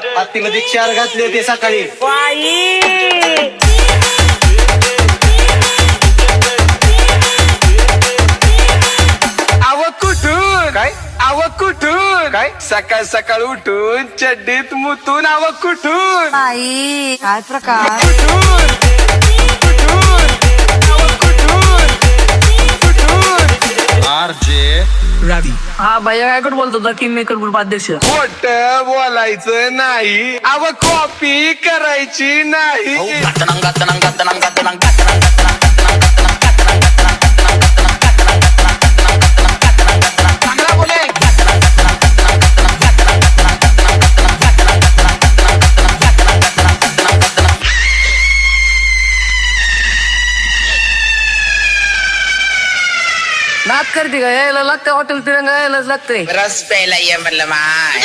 हातीमध्ये 4 घातले होते सकाळी. कुठून काय सकाळ सकाळ उठून चड्डीत मुतून कुठून काय प्रकार. रवी हा भैया काय कुठं बोलतो होता किंग मेकर ग्रुप अध्यक्ष. खोट बोलायचं नाही. कॉपी करायची नाही. नाच करते का यायला लागतं हॉटेल तिरंगा यायलाच लागतंय. रस प्यायला ये म्हणलं माय.